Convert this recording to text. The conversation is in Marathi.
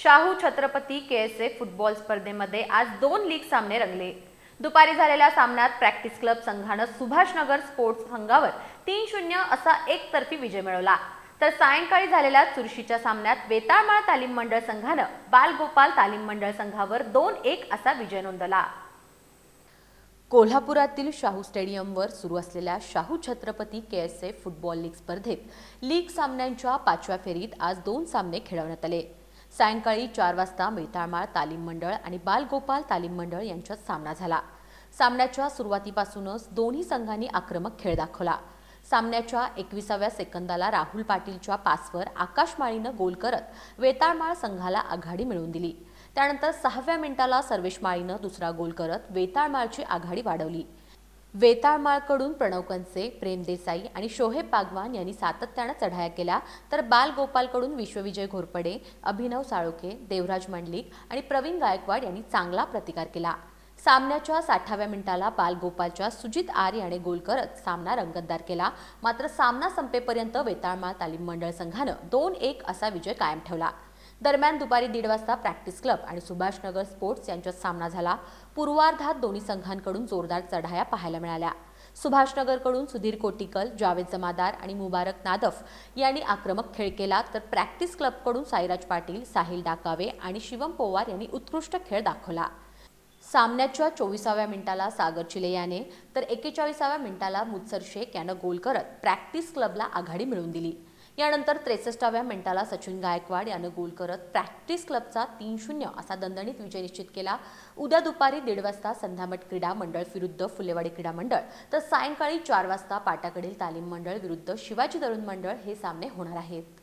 शाहू छत्रपती केएसए फुटबॉल स्पर्धेमध्ये आज 2 लीग सामने रंगले। दुपारी झालेल्या सामन्यात प्रॅक्टिस क्लब संघाने सुभाषनगर स्पोर्ट्स संघावर 3-0 असा एकतर्फी विजय मिळवला, तर सायंकाळी झालेल्या चुरशीच्या सामन्यात वेताळमाळ तालीम मंडळ संघाने बालगोपाल तालीम मंडळ संघावर 2-1 असा विजय नोंदवला। कोल्हापुरातील शाहू स्टेडियमवर सुरू असलेल्या Shahu Chhatrapati KSA football league स्पर्धेत लीग सामन्यांच्या 5व्या फेरीत आज 2 सामने खेळवण्यात आले। सायंकाळी 4 वाजता वेताळमाळ तालीम मंडळ आणि बालगोपाल तालीम मंडळ यांच्यात सामना झाला। सामन्याच्या सुरुवातीपासूनच दोन्ही संघांनी आक्रमक खेळ दाखवला। सामन्याच्या 21व्या सेकंदाला राहुल पाटीलच्या पासवर आकाश माळीनं गोल करत वेताळमाळ संघाला आघाडी मिळवून दिली। त्यानंतर 6व्या मिनिटाला सर्वेश माळीनं दुसरा गोल करत वेताळमाळची आघाडी वाढवली। वेताळमाळकडून प्रणव कंचे, प्रेम देसाई आणि शोहेब बागवान यांनी सातत्याने चढाया केल्या, तर बालगोपालकडून विश्वविजय घोरपडे, अभिनव साळोखे, देवराज मंडलिक आणि प्रवीण गायकवाड यांनी चांगला प्रतिकार केला। सामन्याच्या 60व्या मिनिटाला बालगोपालच्या सुजित आर याने गोल करत सामना रंगतदार केला। मात्र सामना संपेपर्यंत वेताळमाळ तालीम मंडळ संघानं 2-1 असा विजय कायम ठेवला। दरम्यान दुपारी 1:30 वाजता प्रॅक्टिस क्लब आणि सुभाषनगर स्पोर्ट्स यांच्यात सामना झाला। पूर्वार्धात दोन्ही संघांकडून जोरदार चढाया पाहायला मिळाल्या। सुभाषनगरकडून सुधीर कोटिकल, जावेद जमादार आणि मुबारक नादफ यांनी आक्रमक खेळ केला, तर प्रॅक्टिस क्लबकडून साईराज पाटील, साहिल डाकावे आणि शिवम पोवार यांनी उत्कृष्ट खेळ दाखवला। सामन्याच्या 24व्या मिनिटाला सागर चिले याने तर 41व्या मिनिटाला मुत्सर शेख यानं गोल करत प्रॅक्टिस क्लबला आघाडी मिळवून दिली। यानंतर 63व्या मिनिटाला सचिन गायकवाड यानं गोल करत प्रॅक्टिस क्लबचा 3-0 असा दणदणीत विजय निश्चित केला। उद्या दुपारी 1:30 वाजता संध्यामठ क्रीडा मंडळ विरुद्ध फुलेवाडी क्रीडा मंडळ, तर सायंकाळी 4 वाजता पाटाकडील तालीम मंडळ विरुद्ध शिवाजी तरुण मंडळ हे सामने होणार आहेत।